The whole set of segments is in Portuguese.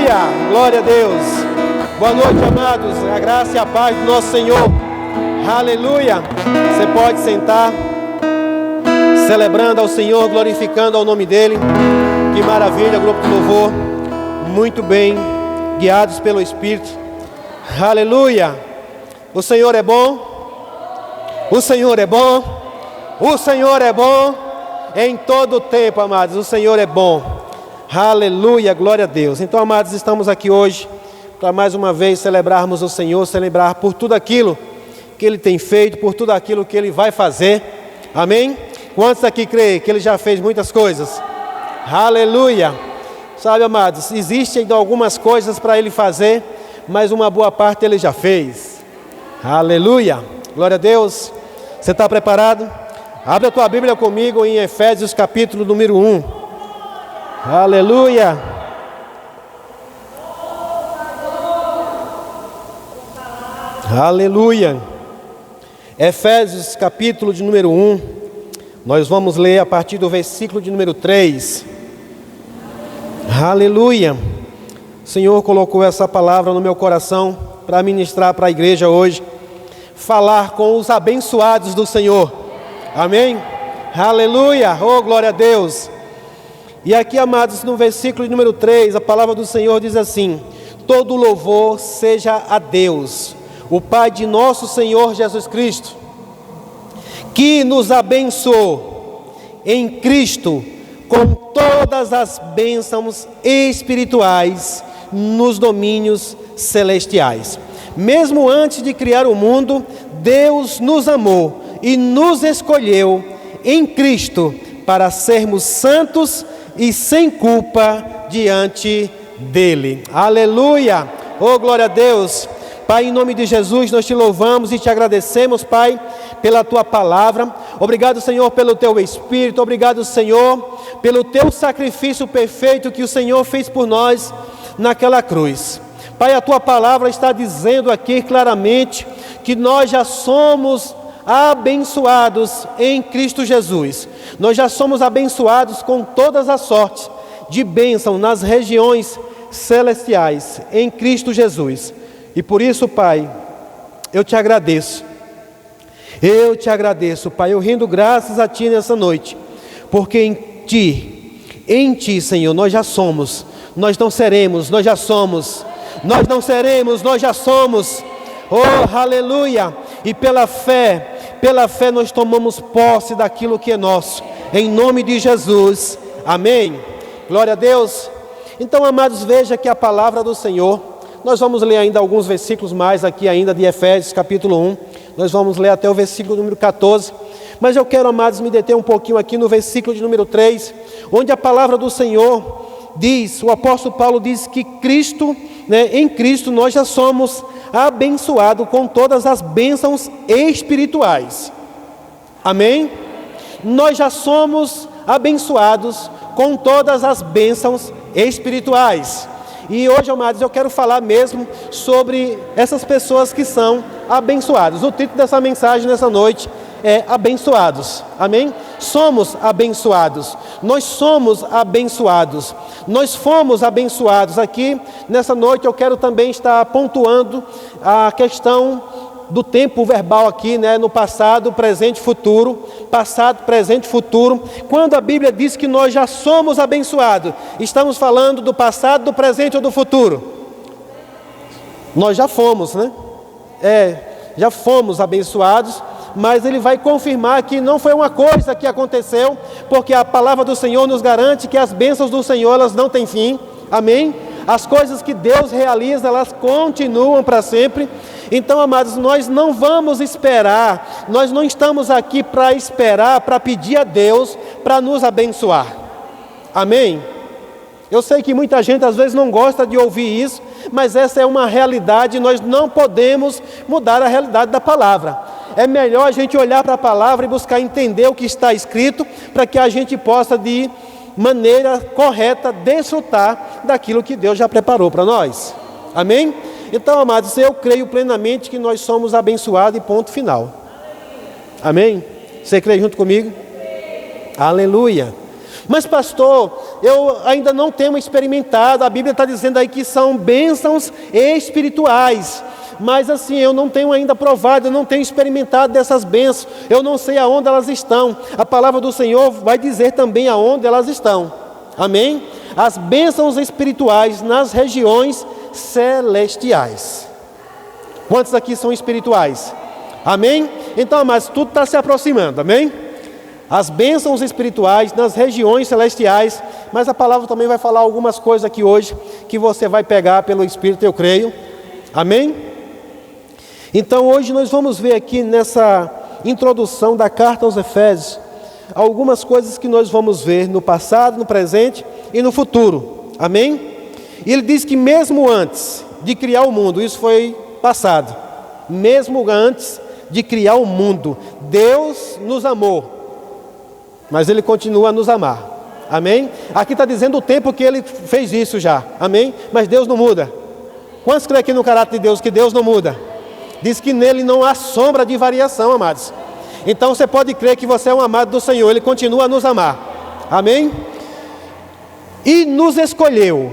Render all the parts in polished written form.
Aleluia, glória a Deus. Boa noite, amados, a graça e a paz do nosso Senhor. Aleluia. Você pode sentar, celebrando ao Senhor, glorificando ao nome dEle. Que maravilha, grupo de louvor, muito bem, guiados pelo Espírito. Aleluia. O Senhor é bom, o Senhor é bom, o Senhor é bom, em todo o tempo, amados, o Senhor é bom. Aleluia, glória a Deus. Então, amados, estamos aqui hoje para mais uma vez celebrarmos o Senhor, celebrar por tudo aquilo que Ele tem feito, por tudo aquilo que Ele vai fazer. Amém? Quantos aqui creem que Ele já fez muitas coisas? Aleluia. Sabe, amados, existem ainda algumas coisas para Ele fazer, mas uma boa parte Ele já fez. Aleluia, glória a Deus. Você está preparado? Abre a tua Bíblia comigo em Efésios capítulo número 1. Aleluia. Aleluia. Efésios capítulo de número 1. Nós vamos ler a partir do versículo de número 3. Aleluia. O Senhor colocou essa palavra no meu coração para ministrar para a igreja hoje. Falar com os abençoados do Senhor. Amém? Aleluia. Oh, glória a Deus. E aqui, amados, no versículo de número 3, a palavra do Senhor diz assim: todo louvor seja a Deus, o Pai de nosso Senhor Jesus Cristo, que nos abençoou em Cristo com todas as bênçãos espirituais nos domínios celestiais. Mesmo antes de criar o mundo, Deus nos amou e nos escolheu em Cristo para sermos santos e sem culpa diante dEle. Aleluia! Oh, glória a Deus! Pai, em nome de Jesus, nós te louvamos e te agradecemos, Pai, pela tua palavra. Obrigado, Senhor, pelo teu Espírito. Obrigado, Senhor, pelo teu sacrifício perfeito que o Senhor fez por nós naquela cruz. Pai, a tua palavra está dizendo aqui claramente que nós já somos abençoados em Cristo Jesus. Nós já somos abençoados com todas as sortes de bênção nas regiões celestiais em Cristo Jesus. E por isso, Pai, eu te agradeço. Eu te agradeço, Pai. Eu rendo graças a Ti nessa noite, porque em Ti, Senhor, nós já somos. Nós não seremos, nós já somos. Nós não seremos, nós já somos. Oh, aleluia! E pela fé nós tomamos posse daquilo que é nosso, em nome de Jesus, amém, glória a Deus. Então, amados, veja que a palavra do Senhor, nós vamos ler ainda alguns versículos mais aqui ainda de Efésios capítulo 1, nós vamos ler até o versículo número 14, mas eu quero, amados, me deter um pouquinho aqui no versículo de número 3, onde a palavra do Senhor diz, o apóstolo Paulo diz que Cristo, em Cristo nós já somos abençoados com todas as bênçãos espirituais. Amém? Nós já somos abençoados com todas as bênçãos espirituais. E hoje, amados, eu quero falar mesmo sobre essas pessoas que são abençoadas. O título dessa mensagem nessa noite é abençoados. Amém? Somos abençoados. Nós somos abençoados. Nós fomos abençoados. Aqui, nessa noite, eu quero também estar pontuando a questão do tempo verbal aqui, no passado, presente e futuro. Passado, presente e futuro. Quando a Bíblia diz que nós já somos abençoados, estamos falando do passado, do presente ou do futuro? Nós já fomos, já fomos abençoados. Mas ele vai confirmar que não foi uma coisa que aconteceu, porque a palavra do Senhor nos garante que as bênçãos do Senhor, elas não têm fim, amém? As coisas que Deus realiza, elas continuam para sempre. Então, amados, nós não vamos esperar, nós não estamos aqui para esperar, para pedir a Deus para nos abençoar, amém? Eu sei que muita gente às vezes não gosta de ouvir isso, mas essa é uma realidade, nós não podemos mudar a realidade da palavra. É melhor a gente olhar para a palavra e buscar entender o que está escrito, para que a gente possa, de maneira correta, desfrutar daquilo que Deus já preparou para nós. Amém? Então, amados, eu creio plenamente que nós somos abençoados e ponto final. Amém? Você crê junto comigo? Aleluia! Mas pastor, eu ainda não tenho experimentado, a Bíblia está dizendo aí que são bênçãos espirituais, mas assim, eu não tenho ainda provado, eu não tenho experimentado dessas bênçãos, eu não sei aonde elas estão. A palavra do Senhor vai dizer também aonde elas estão, amém? As bênçãos espirituais nas regiões celestiais. Quantos aqui são espirituais? Amém? Então, mas tudo está se aproximando, amém? As bênçãos espirituais nas regiões celestiais, mas a palavra também vai falar algumas coisas aqui hoje, que você vai pegar pelo Espírito, eu creio, amém? Então hoje nós vamos ver aqui nessa introdução da carta aos Efésios, algumas coisas que nós vamos ver no passado, no presente e no futuro, amém? E ele diz que mesmo antes de criar o mundo, isso foi passado, mesmo antes de criar o mundo, Deus nos amou, mas Ele continua a nos amar, amém? Aqui está dizendo o tempo que Ele fez isso já, amém? Mas Deus não muda. Quantos creem aqui no caráter de Deus, que Deus não muda? Diz que nele não há sombra de variação, amados. Então você pode crer que você é um amado do Senhor, Ele continua a nos amar, amém? E nos escolheu,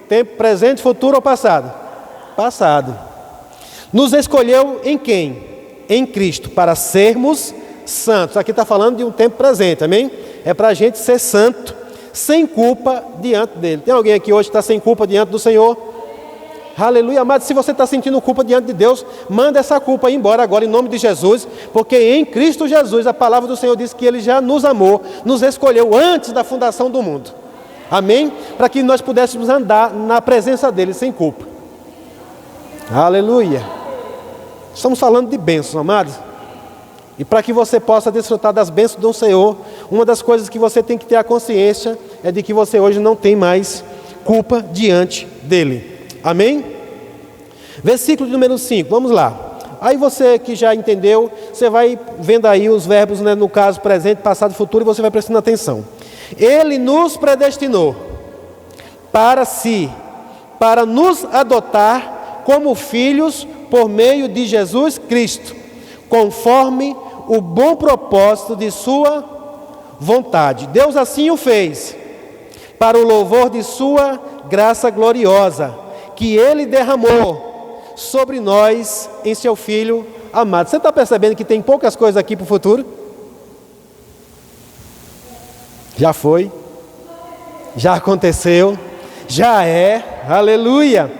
tempo presente, futuro ou passado? Passado. Nos escolheu em quem? Em Cristo, para sermos santos. Aqui está falando de um tempo presente, amém? É para a gente ser santo, sem culpa diante dele. Tem alguém aqui hoje que está sem culpa diante do Senhor? Aleluia, amado. Se você está sentindo culpa diante de Deus, manda essa culpa ir embora agora em nome de Jesus, porque em Cristo Jesus a palavra do Senhor diz que Ele já nos amou, nos escolheu antes da fundação do mundo, amém? Para que nós pudéssemos andar na presença dele sem culpa. Aleluia. Estamos falando de bênçãos, amados. E para que você possa desfrutar das bênçãos do Senhor, uma das coisas que você tem que ter a consciência é de que você hoje não tem mais culpa diante dele. Amém? Versículo número 5, vamos lá. Aí você que já entendeu, você vai vendo aí os verbos, né, no caso presente, passado e futuro, e você vai prestando atenção. Ele nos predestinou para si, para nos adotar como filhos por meio de Jesus Cristo, conforme o bom propósito de sua vontade. Deus assim o fez, para o louvor de sua graça gloriosa, que Ele derramou sobre nós em seu Filho amado. Você está percebendo que tem poucas coisas aqui para o futuro? Já foi, já aconteceu, já é, aleluia.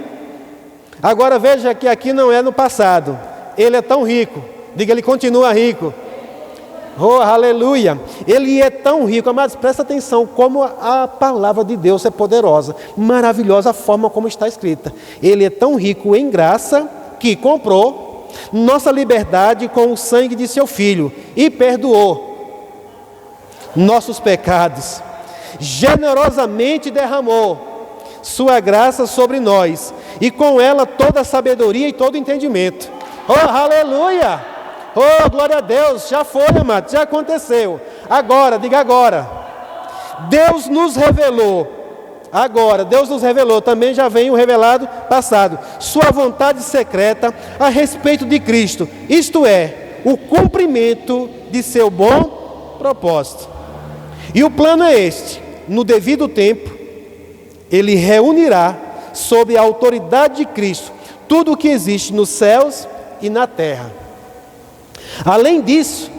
Agora veja que aqui não é no passado, Ele é tão rico, diga, Ele continua rico, oh aleluia, Ele é tão rico, amados, presta atenção como a palavra de Deus é poderosa, maravilhosa a forma como está escrita. Ele é tão rico em graça que comprou nossa liberdade com o sangue de seu Filho e perdoou nossos pecados, generosamente derramou sua graça sobre nós, e com ela toda a sabedoria e todo o entendimento. Oh, aleluia! Oh, glória a Deus! Já foi, amado, já aconteceu. Agora, diga agora. Deus nos revelou. Agora, Deus nos revelou, também já vem o revelado passado, sua vontade secreta a respeito de Cristo, isto é, o cumprimento de seu bom propósito. E o plano é este: no devido tempo, Ele reunirá sob a autoridade de Cristo tudo o que existe nos céus e na terra. Além disso,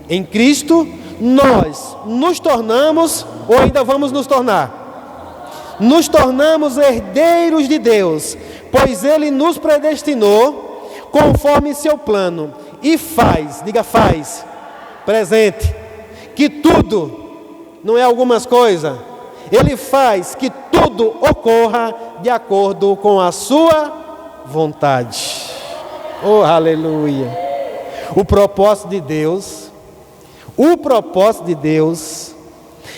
em Cristo, nós nos tornamos, ou ainda vamos nos tornar? Nos tornamos herdeiros de Deus, pois Ele nos predestinou conforme seu plano, e faz, diga faz, presente, que tudo, não é algumas coisas, Ele faz que tudo ocorra de acordo com a sua vontade. Oh, aleluia! O propósito de Deus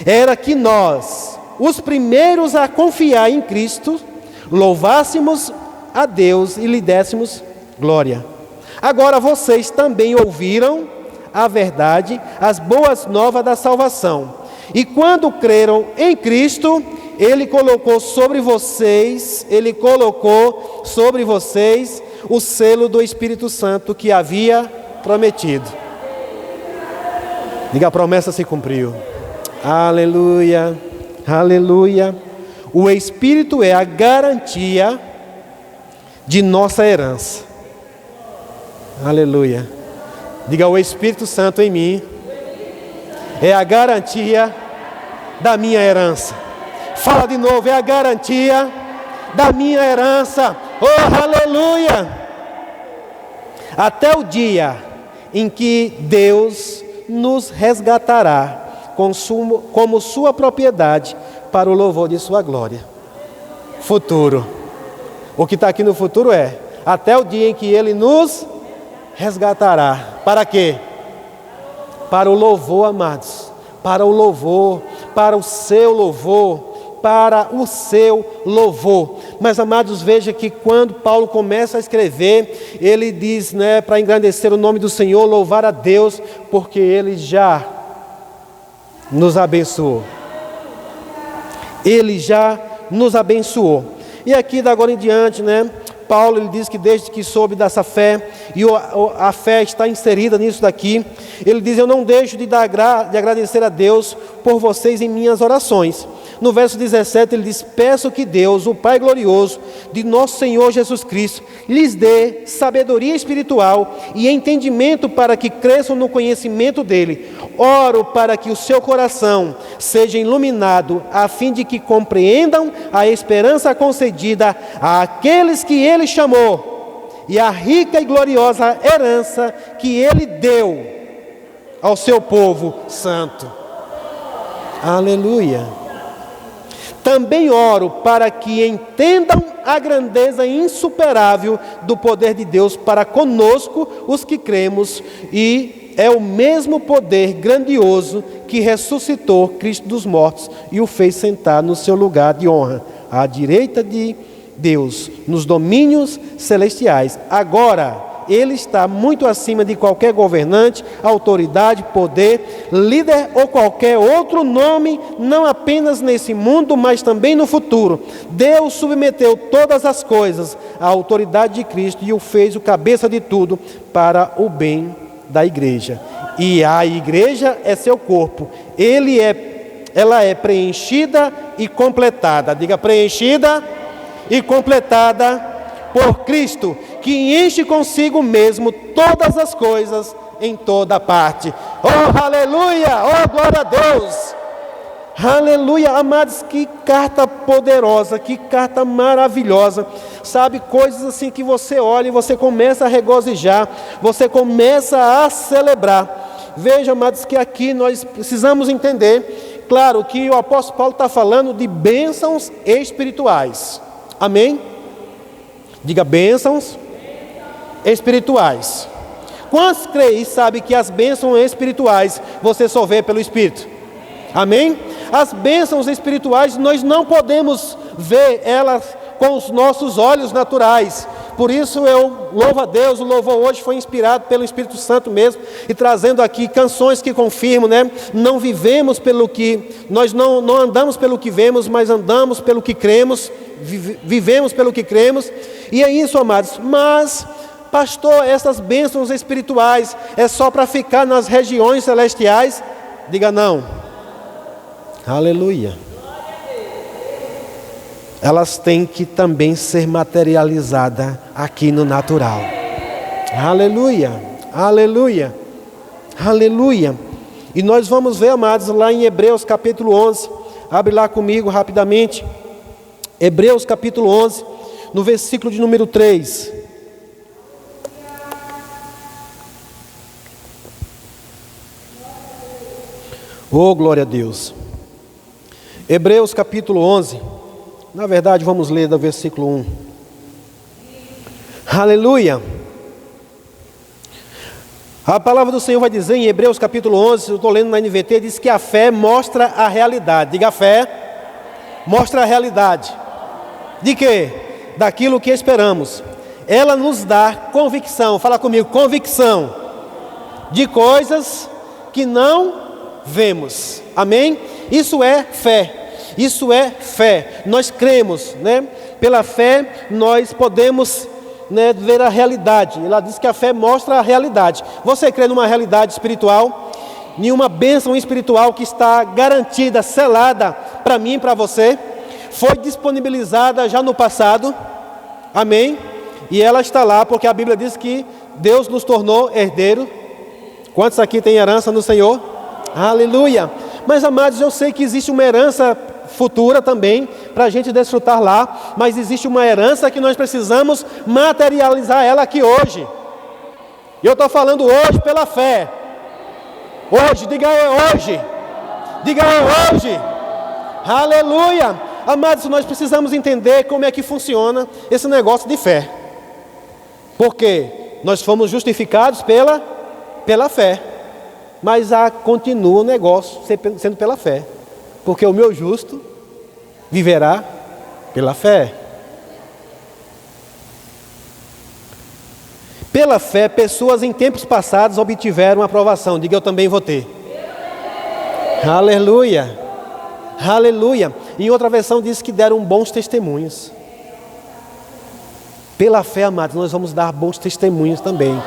era que nós, os primeiros a confiar em Cristo, louvássemos a Deus e lhe dessemos glória. Agora vocês também ouviram a verdade, as boas novas da salvação. E quando creram em Cristo, Ele colocou sobre vocês o selo do Espírito Santo que havia prometido. Diga, a promessa se cumpriu. Aleluia. Aleluia. O Espírito é a garantia de nossa herança. Aleluia. Diga: o Espírito Santo em mim é a garantia da minha herança. Fala de novo: é a garantia da minha herança. Oh, aleluia! Até o dia em que Deus nos resgatará como sua propriedade para o louvor de sua glória. Futuro. O que está aqui no futuro é até o dia em que Ele nos resgatará. Para quê? Para o louvor, amados. Para o louvor, para o seu louvor, para o seu louvor. Mas, amados, veja que quando Paulo começa a escrever, ele diz, para engrandecer o nome do Senhor, louvar a Deus, porque Ele já nos abençoou. Ele já nos abençoou. E aqui, da agora em diante, Paulo ele diz que desde que soube dessa fé, e a fé está inserida nisso daqui, ele diz: eu não deixo de agradecer a Deus por vocês em minhas orações. No verso 17 ele diz: peço que Deus, o Pai glorioso de nosso Senhor Jesus Cristo, lhes dê sabedoria espiritual e entendimento para que cresçam no conhecimento dele. Oro para que o seu coração seja iluminado, a fim de que compreendam a esperança concedida àqueles que ele chamou, e a rica e gloriosa herança que ele deu ao seu povo santo. Aleluia. Também oro para que entendam a grandeza insuperável do poder de Deus para conosco, os que cremos, e é o mesmo poder grandioso que ressuscitou Cristo dos mortos e o fez sentar no seu lugar de honra, à direita de Deus, nos domínios celestiais. Agora, Ele está muito acima de qualquer governante, autoridade, poder, líder ou qualquer outro nome, não apenas nesse mundo, mas também no futuro. Deus submeteu todas as coisas à autoridade de Cristo e o fez o cabeça de tudo para o bem da igreja. E a igreja é seu corpo. Ela é preenchida e completada. Diga: preenchida e completada por Cristo, que enche consigo mesmo todas as coisas em toda parte. Oh, aleluia! Oh, glória a Deus! Aleluia! Amados, que carta poderosa, que carta maravilhosa. Sabe, coisas assim que você olha e você começa a regozijar, você começa a celebrar. Veja, amados, que aqui nós precisamos entender, claro, que o apóstolo Paulo está falando de bênçãos espirituais. Amém? Diga: bênçãos espirituais. Quantos creem e sabem que as bênçãos espirituais você só vê pelo Espírito? Amém? As bênçãos espirituais nós não podemos ver elas com os nossos olhos naturais. Por isso eu louvo a Deus. O louvor hoje foi inspirado pelo Espírito Santo mesmo, e trazendo aqui canções que confirmam, não vivemos pelo que, nós não andamos pelo que vemos, mas andamos pelo que cremos, vivemos pelo que cremos. E é isso, amados. Mas, pastor, essas bênçãos espirituais é só para ficar nas regiões celestiais? Diga: não. Aleluia. Elas têm que também ser materializadas aqui no natural. Aleluia, aleluia, aleluia. E nós vamos ver, amados, lá em Hebreus capítulo 11. Abre lá comigo rapidamente. Hebreus capítulo 11, no versículo de número 3. Oh, glória a Deus. Hebreus capítulo 11. Na verdade, vamos ler do versículo 1. Aleluia. A palavra do Senhor vai dizer em Hebreus capítulo 11, eu estou lendo na NVT, diz que a fé mostra a realidade. Diga: a fé mostra a realidade. De quê? Daquilo que esperamos. Ela nos dá convicção. Fala comigo: convicção de coisas que não vemos. Amém? Isso é fé. Isso é fé. Nós cremos, Pela fé nós podemos, ver a realidade. Ela diz que a fé mostra a realidade. Você crê numa realidade espiritual? nenhuma bênção espiritual que está garantida, selada para mim e para você, foi disponibilizada já no passado, amém? E ela está lá porque a Bíblia diz que Deus nos tornou herdeiro. Quantos aqui têm herança no Senhor? Aleluia! Mas amados, eu sei que existe uma herança futura também, para a gente desfrutar lá, mas existe uma herança que nós precisamos materializar ela aqui hoje. E eu estou falando hoje pela fé. Hoje, diga hoje. Diga hoje. Aleluia. Amados, nós precisamos entender como é que funciona esse negócio de fé. Porque nós fomos justificados pela fé. Mas continua o negócio sendo pela fé. Porque o meu justo viverá pela fé. Pela fé, pessoas em tempos passados obtiveram aprovação. Diga, eu também vou ter. Aleluia. Aleluia. Em outra versão diz que deram bons testemunhos. Pela fé, amados, nós vamos dar bons testemunhos também.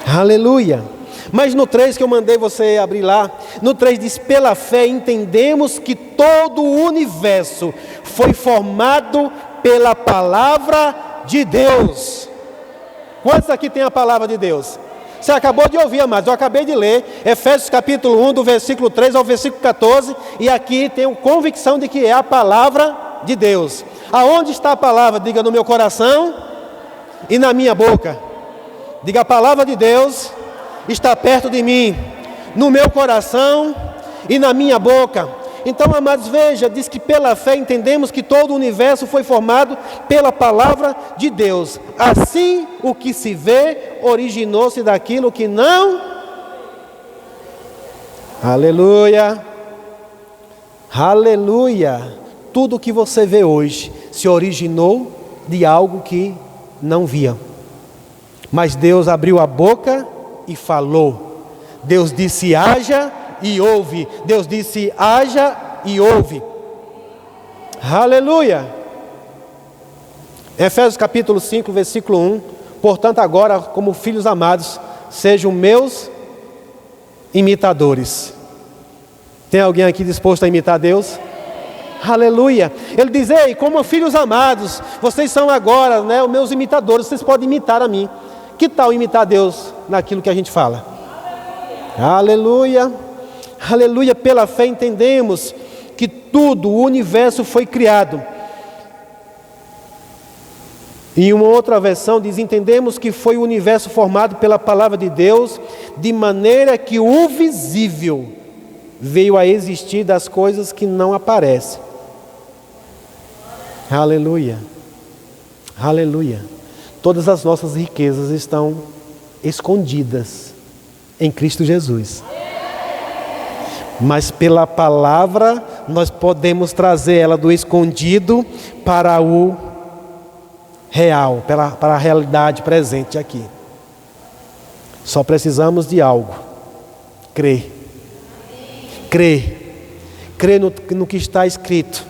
Aleluia. Mas no 3 que eu mandei você abrir lá, no 3 diz, pela fé entendemos que todo o universo foi formado pela palavra de Deus. Quantos aqui tem a palavra de Deus? Você acabou de ouvir, amados, eu acabei de ler Efésios capítulo 1, do versículo 3 ao versículo 14, e aqui tenho convicção de que é a palavra de Deus. Aonde está a palavra? Diga, no meu coração e na minha boca. Diga, a palavra de Deus está perto de mim, no meu coração e na minha boca. Então, amados, veja, diz que pela fé entendemos que todo o universo foi formado pela palavra de Deus. Assim, o que se vê originou-se daquilo que não... Aleluia! Aleluia! Tudo que você vê hoje se originou de algo que não via. Mas Deus abriu a boca e falou. Deus disse haja e houve. Deus disse haja e houve. Aleluia. Efésios capítulo 5, versículo 1. Portanto, agora, como filhos amados, sejam meus imitadores. Tem alguém aqui disposto a imitar Deus? Aleluia. Ele diz, ei, como filhos amados, vocês são agora, né, os meus imitadores, vocês podem imitar a mim. Que tal imitar Deus naquilo que a gente fala? Aleluia. Aleluia. Pela fé entendemos que tudo, o universo foi criado. Em uma outra versão diz, entendemos que foi o universo formado pela palavra de Deus, de maneira que o visível veio a existir das coisas que não aparecem. Aleluia. Aleluia. Todas as nossas riquezas estão escondidas em Cristo Jesus. Mas pela palavra nós podemos trazer ela do escondido para o real, para a realidade presente aqui. Só precisamos de algo. Crer. Crer. Crer no que está escrito.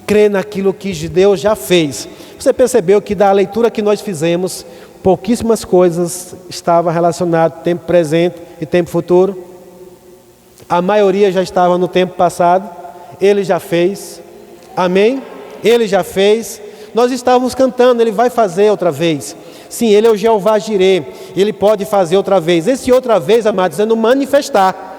Crer naquilo que Deus já fez. Você percebeu que da leitura que nós fizemos, pouquíssimas coisas estavam relacionadas tempo presente e tempo futuro. A maioria já estava no tempo passado. Ele já fez. Amém? Ele já fez. Nós estávamos cantando, Ele vai fazer outra vez. Sim, Ele é o Jeová Jirê. Ele pode fazer outra vez. Esse outra vez, amados, é no manifestar.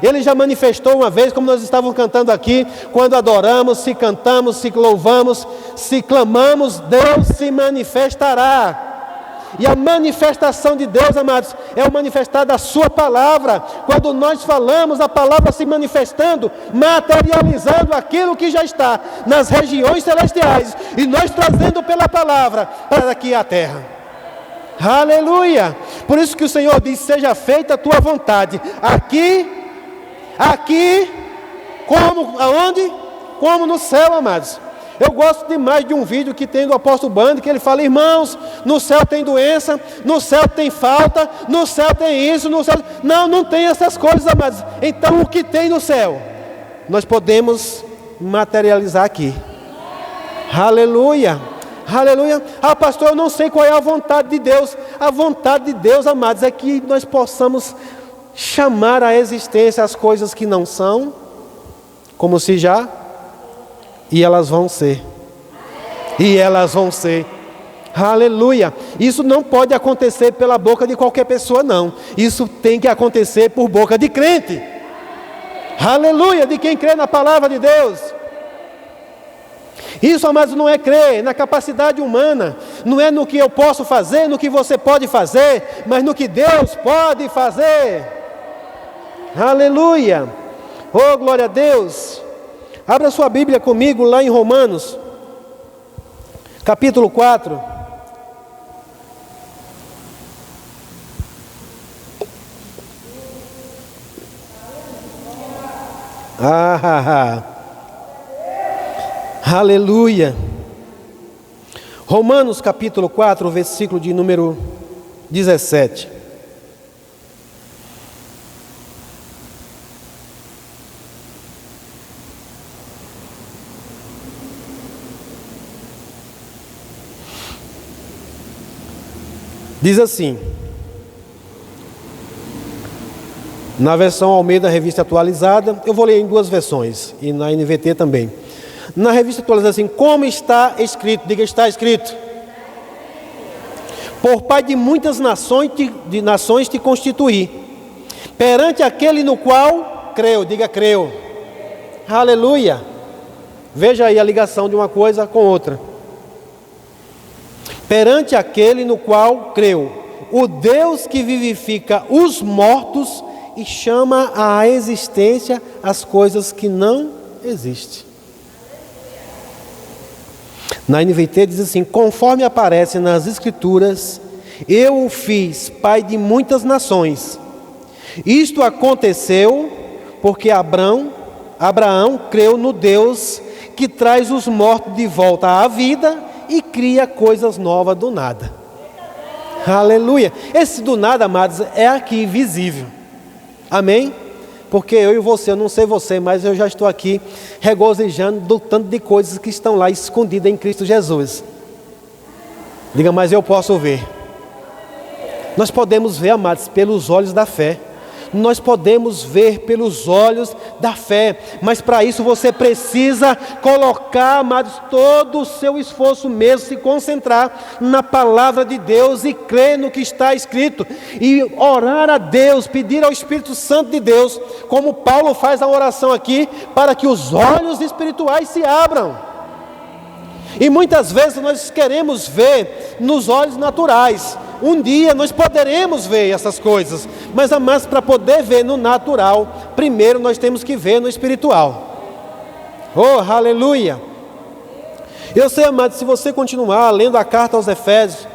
Ele já manifestou uma vez, como nós estávamos cantando aqui, quando adoramos, se cantamos, se louvamos, se clamamos, Deus se manifestará. E a manifestação de Deus, amados, é o manifestar da sua palavra. Quando nós falamos, a palavra se manifestando, materializando aquilo que já está nas regiões celestiais, e nós trazendo pela palavra para aqui a terra. Aleluia! Por isso que o Senhor diz, seja feita a tua vontade, aqui, como, aonde? Como no céu, amados. Eu gosto demais de um vídeo que tem do apóstolo Bando, que ele fala, irmãos, no céu tem doença, no céu tem falta, no céu tem isso, no céu... Não tem essas coisas, amados. Então o que tem no céu, nós podemos materializar aqui. Aleluia, aleluia. Ah, pastor, eu não sei qual é a vontade de Deus. A vontade de Deus, amados, é que nós possamos chamar à existência as coisas que não são, como se já, e elas vão ser. E elas vão ser. Aleluia. Isso não pode acontecer pela boca de qualquer pessoa, não. Isso tem que acontecer por boca de crente. Aleluia, de quem crê na palavra de Deus. Isso, amados, não é crer na capacidade humana, não é no que eu posso fazer, no que você pode fazer, mas no que Deus pode fazer. Aleluia. Oh, glória a Deus. Abra sua Bíblia comigo lá em Romanos, capítulo 4. Aleluia. Romanos capítulo 4, versículo de número 17. Diz assim, na versão Almeida Revista Atualizada, eu vou ler em duas versões, e na NVT também. Na Revista Atualizada assim, como está escrito, diga está escrito. Por Pai de muitas nações te constituí, perante aquele no qual creu, diga creu. Aleluia. Veja aí a ligação de uma coisa com outra. Perante aquele no qual creu, o Deus que vivifica os mortos e chama à existência as coisas que não existem. Na NVT diz assim, conforme aparece nas Escrituras, eu o fiz pai de muitas nações. Isto aconteceu porque Abraão creu no Deus que traz os mortos de volta à vida e cria coisas novas do nada. Aleluia. Esse do nada, amados, é aqui visível. Amém? Porque eu e você, eu não sei você, mas eu já estou aqui regozijando do tanto de coisas que estão lá escondidas em Cristo Jesus. Diga, mas eu posso ver. Nós podemos ver, amados, pelos olhos da fé. Nós podemos ver pelos olhos da fé, mas para isso você precisa colocar, amados, todo o seu esforço mesmo, se concentrar na palavra de Deus e crer no que está escrito, e orar a Deus, pedir ao Espírito Santo de Deus, como Paulo faz a oração aqui, para que os olhos espirituais se abram. E muitas vezes nós queremos ver nos olhos naturais. Um dia nós poderemos ver essas coisas, mas para poder ver no natural, primeiro nós temos que ver no espiritual. Oh, aleluia! Eu sei, amado, se você continuar lendo a carta aos Efésios,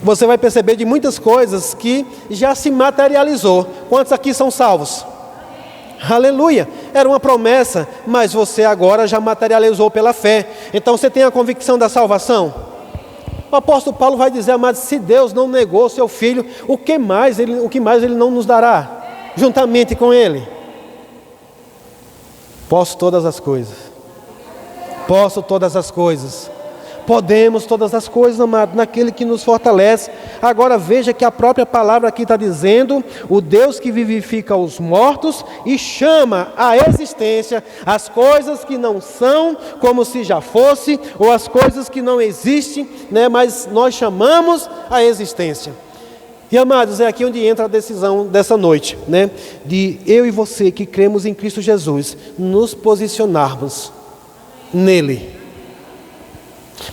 você vai perceber de muitas coisas que já se materializou. Quantos aqui são salvos? Aleluia! Era uma promessa, mas você agora já materializou pela fé. Então você tem a convicção da salvação? O apóstolo Paulo vai dizer, amados, se Deus não negou seu Filho, o que mais ele não nos dará? Juntamente com Ele. Posso todas as coisas. Posso todas as coisas. Podemos todas as coisas, amado, naquele que nos fortalece. Agora veja que a própria palavra aqui está dizendo, o Deus que vivifica os mortos e chama à existência as coisas que não são, como se já fosse, ou as coisas que não existem, né, mas nós chamamos à existência. E, amados, é aqui onde entra a decisão dessa noite, né, de eu e você que cremos em Cristo Jesus, nos posicionarmos nele.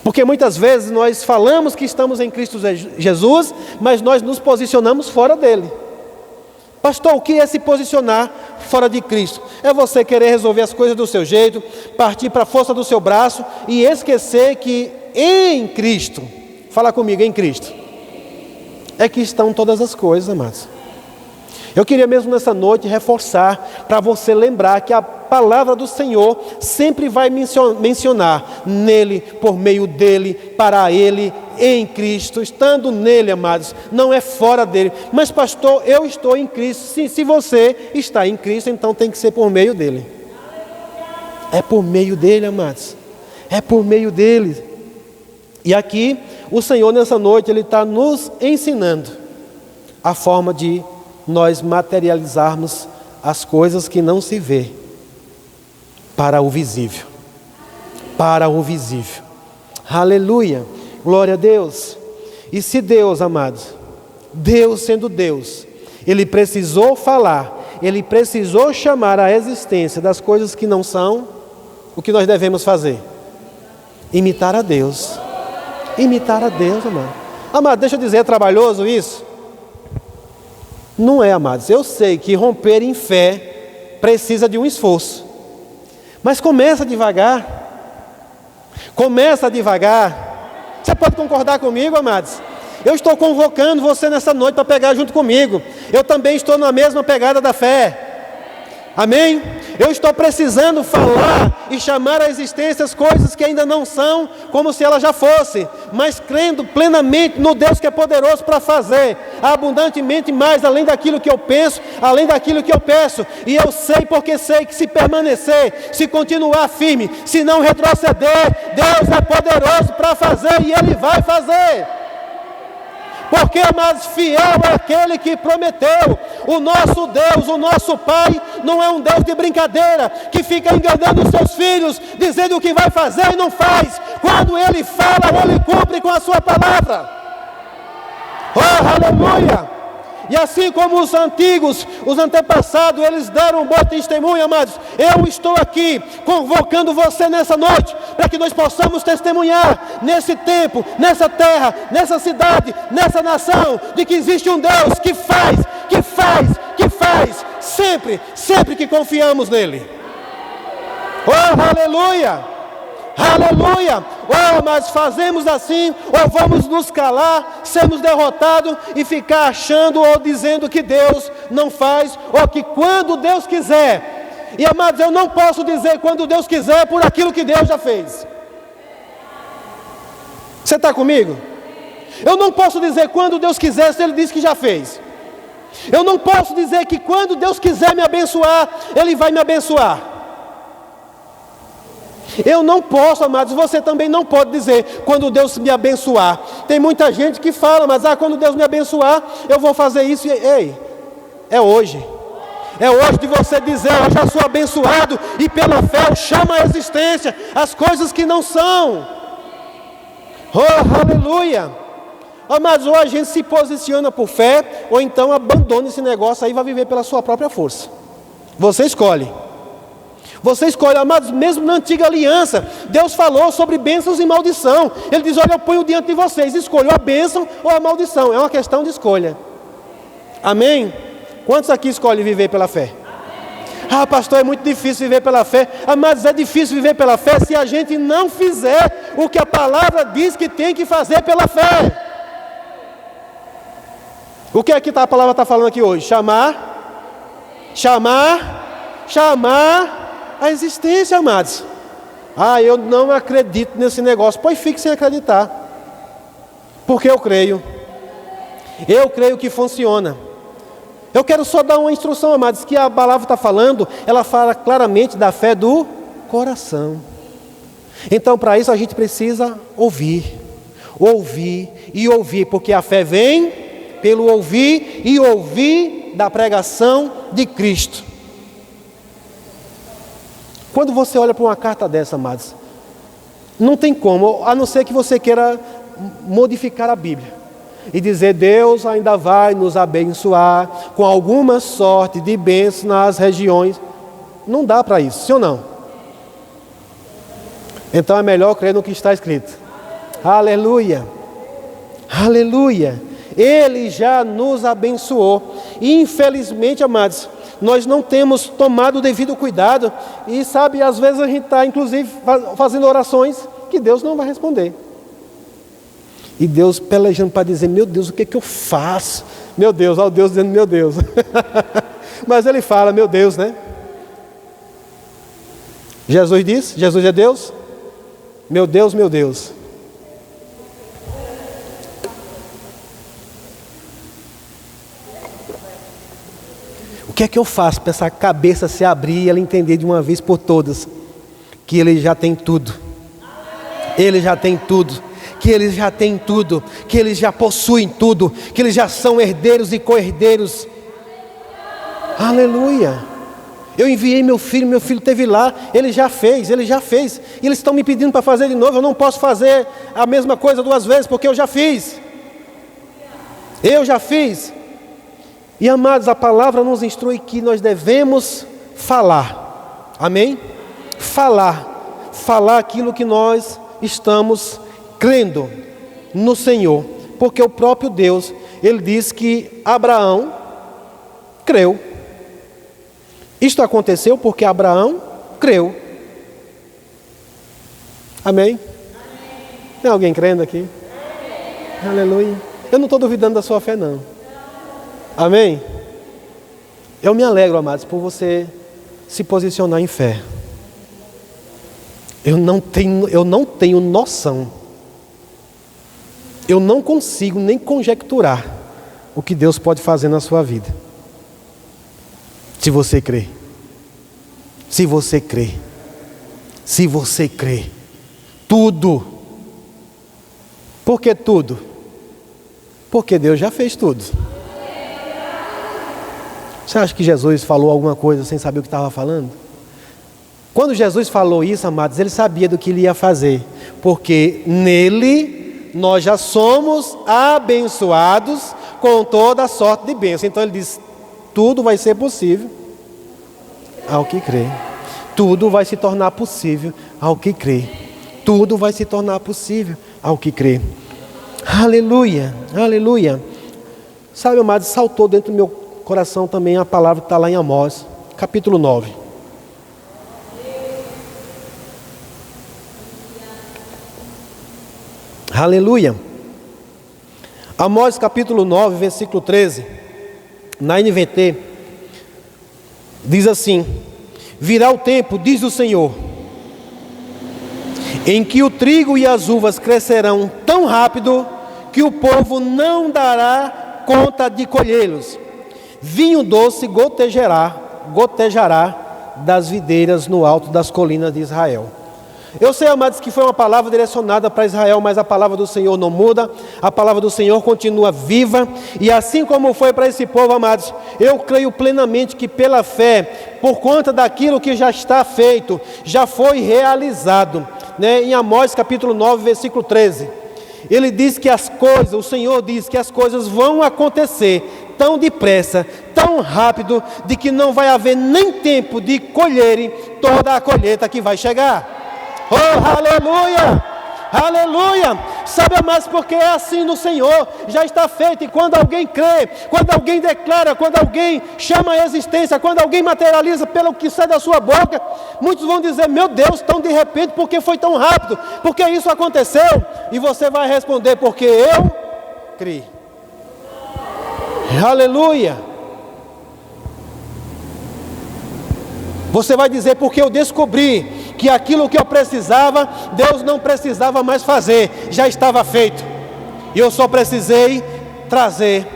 Porque muitas vezes nós falamos que estamos em Cristo Jesus, mas nós nos posicionamos fora dele. Pastor, o que é se posicionar fora de Cristo? É você querer resolver as coisas do seu jeito, partir para a força do seu braço e esquecer que em Cristo, fala comigo, em Cristo, é que estão todas as coisas, amados. Eu queria mesmo nessa noite reforçar para você lembrar que a palavra do Senhor sempre vai mencionar nele, por meio dele, para ele, em Cristo, estando nele, amados, não é fora dele. Mas pastor, eu estou em Cristo. Sim, se você está em Cristo, então tem que ser por meio dele. É por meio dele, amados. É por meio dele. E aqui, o Senhor nessa noite, Ele está nos ensinando a forma de nós materializarmos as coisas que não se vê para o visível. Para o visível. Aleluia. Glória a Deus. E se Deus, amados, Deus sendo Deus, Ele precisou falar, Ele precisou chamar à existência das coisas que não são, o que nós devemos fazer? Imitar a Deus. Imitar a Deus, amado. Amado, deixa eu dizer, é trabalhoso isso? Não é, amados. Eu sei que romper em fé precisa de um esforço. Mas começa devagar. Começa devagar. Você pode concordar comigo, amados? Eu estou convocando você nessa noite para pegar junto comigo. Eu também estou na mesma pegada da fé. Amém? Eu estou precisando falar e chamar à existência as coisas que ainda não são como se elas já fossem, mas crendo plenamente no Deus que é poderoso para fazer abundantemente mais, além daquilo que eu penso, além daquilo que eu peço. E eu sei, porque sei que se permanecer, se continuar firme, se não retroceder, Deus é poderoso para fazer e Ele vai fazer. Porque, amados, fiel é aquele que prometeu. O nosso Deus, o nosso Pai, não é um Deus de brincadeira, que fica enganando os seus filhos, dizendo o que vai fazer e não faz. Quando Ele fala, Ele cumpre com a sua palavra. Oh, aleluia! E assim como os antigos, os antepassados, eles deram um bom testemunho, amados, eu estou aqui convocando você nessa noite, para que nós possamos testemunhar nesse tempo, nessa terra, nessa cidade, nessa nação, de que existe um Deus que faz, sempre que confiamos nele. Oh, aleluia! Aleluia! Ou mas fazemos assim, ou vamos nos calar, sermos derrotados e ficar achando ou dizendo que Deus não faz, ou que quando Deus quiser. E amados, eu não posso dizer quando Deus quiser por aquilo que Deus já fez. Você está comigo? Eu não posso dizer quando Deus quiser se Ele disse que já fez. Eu não posso dizer que quando Deus quiser me abençoar, Ele vai me abençoar. Eu não posso, amados, você também não pode dizer quando Deus me abençoar. Tem muita gente que fala, mas quando Deus me abençoar, eu vou fazer isso. Ei, é hoje. É hoje de você dizer, eu já sou abençoado e pela fé eu chamo à existência as coisas que não são. Oh, aleluia. Amados, ou a gente se posiciona por fé, ou então abandona esse negócio aí e vai viver pela sua própria força. Você escolhe. Você escolhe, amados, mesmo na antiga aliança, Deus falou sobre bênçãos e maldição. Ele diz, olha, eu ponho diante de vocês, escolham a bênção ou a maldição. É uma questão de escolha. Amém? Quantos aqui escolhem viver pela fé? Ah, pastor, é muito difícil viver pela fé. Amados, é difícil viver pela fé se a gente não fizer o que a palavra diz que tem que fazer pela fé. O que é que a palavra está falando aqui hoje? Chamar a existência, amados. Eu não acredito nesse negócio. Pois fique sem acreditar. Porque eu creio que funciona. Eu quero só dar uma instrução, amados, que a palavra está falando, ela fala claramente da fé do coração. Então, para isso a gente precisa ouvir, porque a fé vem pelo ouvir e ouvir da pregação de Cristo. Quando você olha para uma carta dessa, amados, não tem como, a não ser que você queira modificar a Bíblia e dizer, Deus ainda vai nos abençoar com alguma sorte de bênçãos nas regiões. Não dá para isso, sim ou não? Então é melhor crer no que está escrito. Aleluia, aleluia. Ele já nos abençoou. E infelizmente, amados, nós não temos tomado o devido cuidado. E sabe, às vezes a gente está inclusive fazendo orações que Deus não vai responder. E Deus pelejando para dizer, meu Deus, o que é que eu faço? Meu Deus, ó Deus dizendo, meu Deus. Mas Ele fala, meu Deus, né? Jesus disse, Jesus é Deus? Meu Deus, meu Deus. O que é que eu faço para essa cabeça se abrir e ela entender de uma vez por todas que Ele já tem tudo? Ele já tem tudo. Que Eles já têm tudo, que Eles já possuem tudo, que Eles já são herdeiros e co-herdeiros Aleluia. Eu enviei meu filho esteve lá, ele já fez. E eles estão me pedindo para fazer de novo. Eu não posso fazer a mesma coisa 2 vezes, porque eu já fiz. E amados, a palavra nos instrui que nós devemos falar. Amém? Falar aquilo que nós estamos crendo no Senhor. Porque o próprio Deus, Ele diz que Abraão creu. Isto aconteceu porque Abraão creu. Amém? Tem alguém crendo aqui? Aleluia. Eu não estou duvidando da sua fé, não. Amém? Eu me alegro, amados, por você se posicionar em fé. Eu não tenho noção. Eu não consigo nem conjecturar o que Deus pode fazer na sua vida. Se você crê. Se você crê. Tudo. Por que tudo? Porque Deus já fez tudo. Você acha que Jesus falou alguma coisa sem saber o que estava falando? Quando Jesus falou isso, amados, Ele sabia do que Ele ia fazer. Porque nele nós já somos abençoados com toda a sorte de bênção. Então Ele diz, tudo vai ser possível ao que crê. Tudo vai se tornar possível ao que crê. Tudo vai se tornar possível ao que crê. Aleluia, aleluia. Sabe, amados, saltou dentro do meu coração também a palavra que está lá em Amós, capítulo 9. Aleluia. Amós capítulo 9, versículo 13, na NVT, diz assim: virá o tempo, diz o Senhor, em que o trigo e as uvas crescerão tão rápido que o povo não dará conta de colhê-los. Vinho doce gotejará das videiras no alto das colinas de Israel. Eu sei, amados, que foi uma palavra direcionada para Israel, mas a palavra do Senhor não muda, a palavra do Senhor continua viva, e assim como foi para esse povo, amados, eu creio plenamente que pela fé, por conta daquilo que já está feito, já foi realizado, né? Em Amós capítulo 9, versículo 13, ele diz que as coisas, o Senhor diz que as coisas vão acontecer tão depressa, tão rápido, de que não vai haver nem tempo de colherem toda a colheita que vai chegar. Oh, aleluia, aleluia. Sabe, amados, porque é assim no Senhor, já está feito. E quando alguém crê, quando alguém declara, quando alguém chama a existência, quando alguém materializa pelo que sai da sua boca, muitos vão dizer, meu Deus, tão de repente, porque foi tão rápido, porque isso aconteceu? E você vai responder, porque eu criei. Aleluia. Você vai dizer, porque eu descobri que aquilo que eu precisava, Deus não precisava mais fazer, já estava feito, e eu só precisei trazer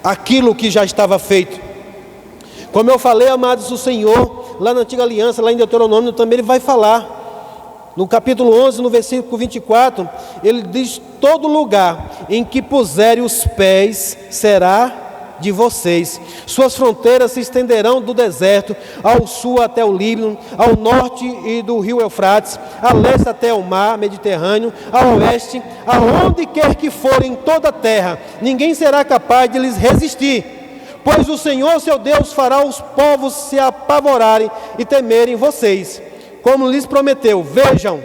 aquilo que já estava feito. Como eu falei, amados, o Senhor, lá na antiga aliança, lá em Deuteronômio também, Ele vai falar, no capítulo 11, no versículo 24, Ele diz, todo lugar em que puserem os pés será de vocês, suas fronteiras se estenderão do deserto ao sul até o Líbano, ao norte e do rio Eufrates, a leste até o mar Mediterrâneo, ao oeste, aonde quer que forem toda a terra, ninguém será capaz de lhes resistir, pois o Senhor seu Deus fará os povos se apavorarem e temerem vocês, como lhes prometeu. Vejam,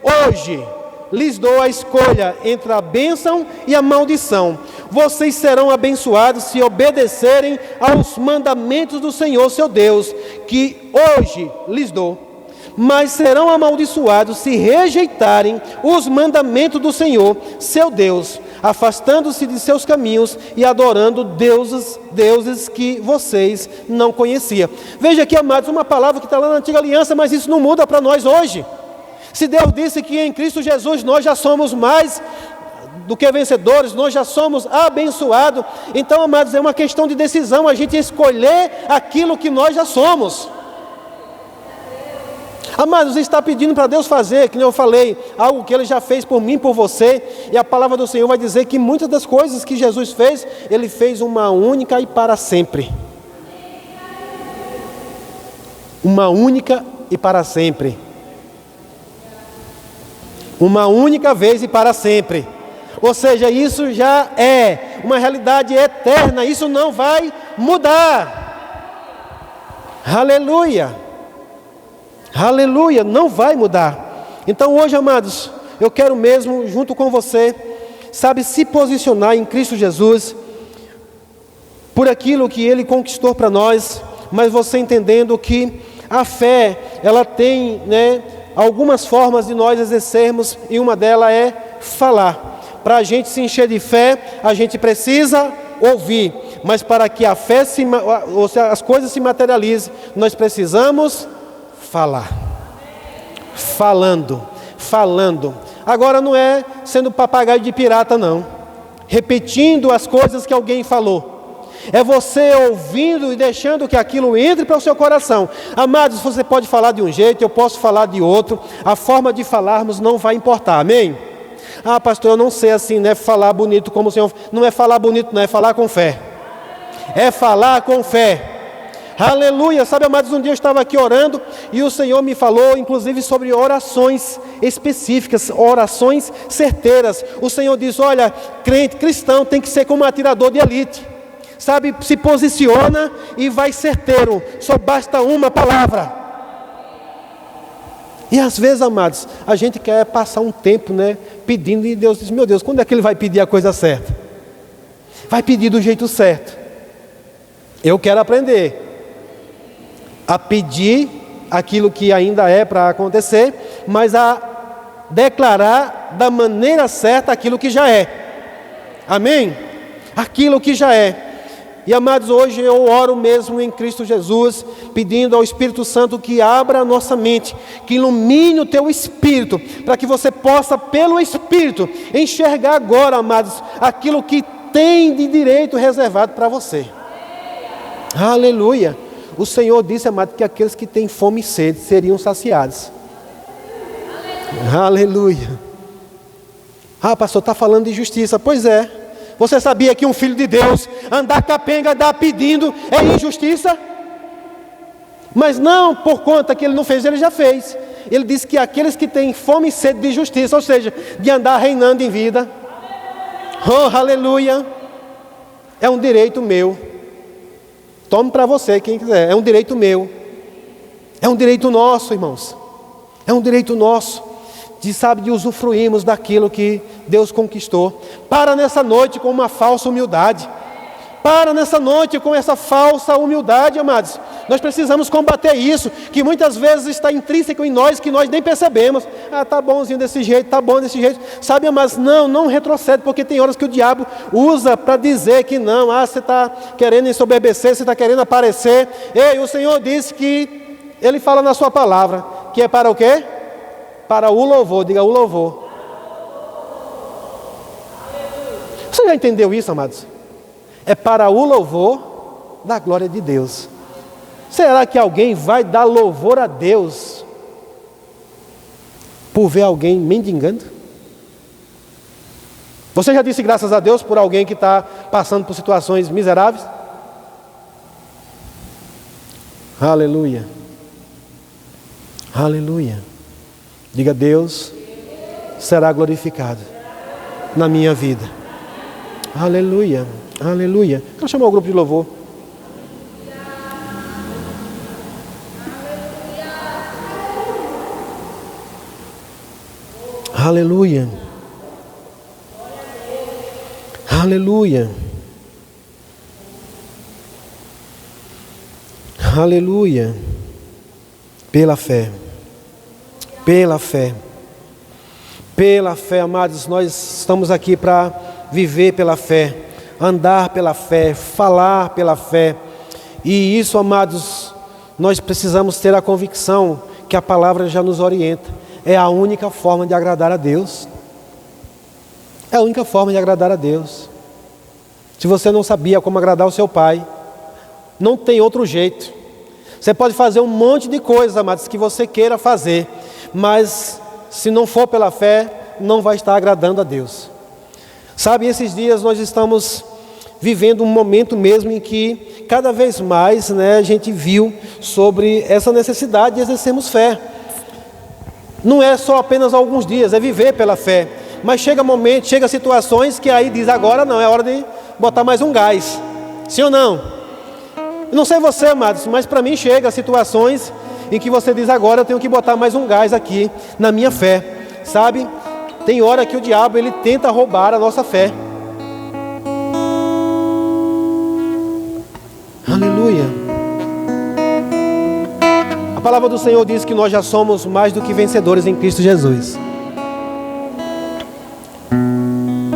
hoje lhes dou a escolha entre a bênção e a maldição. Vocês serão abençoados se obedecerem aos mandamentos do Senhor seu Deus, que hoje lhes dou. Mas serão amaldiçoados se rejeitarem os mandamentos do Senhor seu Deus, afastando-se de seus caminhos e adorando deuses que vocês não conheciam. Veja aqui, amados, uma palavra que está lá na antiga aliança, mas isso não muda para nós hoje. Se Deus disse que em Cristo Jesus nós já somos mais do que vencedores, nós já somos abençoados, então, amados, é uma questão de decisão, a gente escolher aquilo que nós já somos. Amados, você está pedindo para Deus fazer, que eu falei, algo que Ele já fez por mim, por você, e a palavra do Senhor vai dizer que muitas das coisas que Jesus fez, Ele fez uma única e para sempre. uma única e para sempre. Uma única vez e para sempre. Ou seja, isso já é uma realidade eterna, isso não vai mudar. Aleluia! Aleluia, não vai mudar. Então hoje, amados, eu quero mesmo, junto com você, sabe, se posicionar em Cristo Jesus, por aquilo que Ele conquistou para nós, mas você entendendo que a fé, ela tem, algumas formas de nós exercermos, e uma delas é falar. Para a gente se encher de fé, a gente precisa ouvir, mas para que a fé, ou seja, as coisas se materializem, nós precisamos falar. Falando. Agora não é sendo papagaio de pirata, não. Repetindo as coisas que alguém falou. É você ouvindo e deixando que aquilo entre para o seu coração. Amados, você pode falar de um jeito, eu posso falar de outro. A forma de falarmos não vai importar, amém? Ah, pastor, eu não sei assim, não é falar bonito como o Senhor. Não é falar bonito, não, é falar com fé. É falar com fé. Aleluia, sabe, amados, um dia eu estava aqui orando e o Senhor me falou, inclusive, sobre orações específicas, orações certeiras. O Senhor diz, olha, cristão tem que ser como um atirador de elite, sabe, se posiciona e vai certeiro, só basta uma palavra. E às vezes, amados, a gente quer passar um tempo, pedindo, e Deus diz, meu Deus, quando é que Ele vai pedir a coisa certa? Vai pedir do jeito certo. Eu quero aprender a pedir aquilo que ainda é para acontecer, mas a declarar da maneira certa aquilo que já é. Amém? Aquilo que já é. E amados, hoje eu oro mesmo em Cristo Jesus, pedindo ao Espírito Santo que abra a nossa mente, que ilumine o teu espírito, para que você possa, pelo Espírito, enxergar agora, amados, aquilo que tem de direito reservado para você. Aleluia! O Senhor disse, amado, que aqueles que têm fome e sede seriam saciados. Aleluia! Ah, pastor, está falando de justiça. Pois é. Você sabia que um filho de Deus andar capenga, andar pedindo é injustiça? Mas não por conta que ele não fez, ele já fez. Ele disse que aqueles que têm fome e sede de justiça, ou seja, de andar reinando em vida, oh, aleluia, é um direito meu. Tome para você, quem quiser, é um direito meu. É um direito nosso, irmãos. É um direito nosso. De usufruirmos daquilo que Deus conquistou. Para nessa noite com uma falsa humildade. Para nessa noite com essa falsa humildade, amados. Nós precisamos combater isso, que muitas vezes está intrínseco em nós, que nós nem percebemos. Ah, tá bonzinho desse jeito, tá bom desse jeito. Sabe, mas não retrocede, porque tem horas que o diabo usa para dizer que não. Ah, você está querendo ensoberbecer, você está querendo aparecer. Ei, o Senhor disse que Ele fala na sua palavra, que é para o quê? Para o louvor, diga o louvor. Você já entendeu isso, amados? É para o louvor da glória de Deus. Será que alguém vai dar louvor a Deus por ver alguém mendigando? Você já disse graças a Deus por alguém que está passando por situações miseráveis? Aleluia. Aleluia. Diga, Deus será glorificado na minha vida. Aleluia, aleluia. Quero chamar o grupo de louvor. Aleluia. Aleluia. Aleluia. Pela fé. Pela fé. Pela fé, amados, nós estamos aqui para viver pela fé, andar pela fé, falar pela fé. E isso, amados, nós precisamos ter a convicção que a palavra já nos orienta. É a única forma de agradar a Deus. É a única forma de agradar a Deus. Se você não sabia como agradar o seu pai, não tem outro jeito. Você pode fazer um monte de coisas, amados, que você queira fazer, mas se não for pela fé, não vai estar agradando a Deus. Sabe, esses dias nós estamos vivendo um momento mesmo em que cada vez mais, né, a gente viu sobre essa necessidade de exercermos fé. Não é só apenas alguns dias, é viver pela fé. Mas chega momentos, chega situações que aí diz, agora não, é hora de botar mais um gás. Sim ou não? Eu não sei você, amados, mas para mim chega situações em que você diz, agora eu tenho que botar mais um gás aqui na minha fé. Sabe? Tem hora que o diabo ele tenta roubar a nossa fé. Aleluia. A palavra do Senhor diz que nós já somos mais do que vencedores em Cristo Jesus.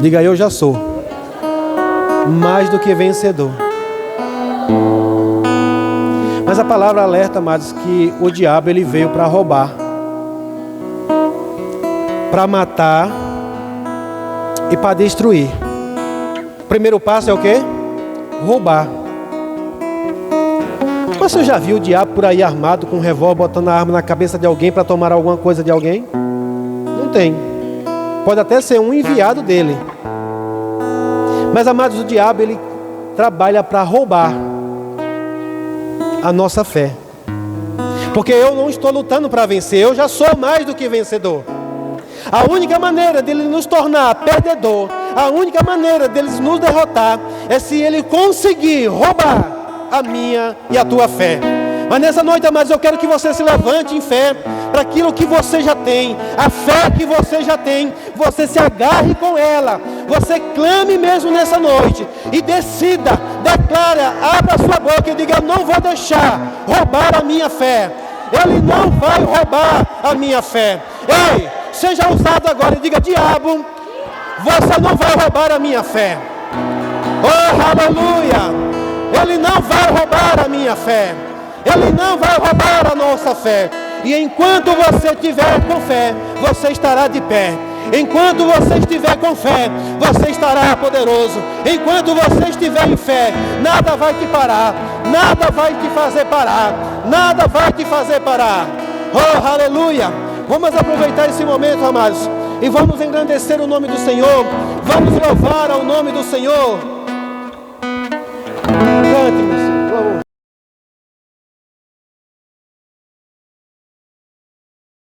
Diga, eu já sou mais do que vencedor. Mas a palavra alerta, amados, que o diabo ele veio para roubar, para matar e para destruir. O primeiro passo é o quê? Roubar. Mas você já viu o diabo por aí armado com um revólver, botando a arma na cabeça de alguém para tomar alguma coisa de alguém? Não tem. Pode até ser um enviado dele. Mas, amados, o diabo ele trabalha para roubar a nossa fé. Porque eu não estou lutando para vencer, eu já sou mais do que vencedor. A única maneira dele nos tornar perdedor, a única maneira deles nos derrotar, é se ele conseguir roubar a minha e a tua fé. Mas nessa noite, amados, eu quero que você se levante em fé para aquilo que você já tem, a fé que você já tem, você se agarre com ela, você clame mesmo nessa noite e decida, declara, abra sua boca e diga, eu não vou deixar roubar a minha fé. Ele não vai roubar a minha fé. Ei, seja ousado agora e diga, diabo, você não vai roubar a minha fé. Oh, aleluia! Ele não vai roubar a minha fé. Ele não vai roubar a nossa fé. E enquanto você estiver com fé, você estará de pé. Enquanto você estiver com fé, você estará poderoso. Enquanto você estiver em fé, nada vai te parar. Nada vai te fazer parar. Nada vai te fazer parar. Oh, aleluia! Vamos aproveitar esse momento, amados, e vamos engrandecer o nome do Senhor. Vamos louvar ao nome do Senhor. Cante,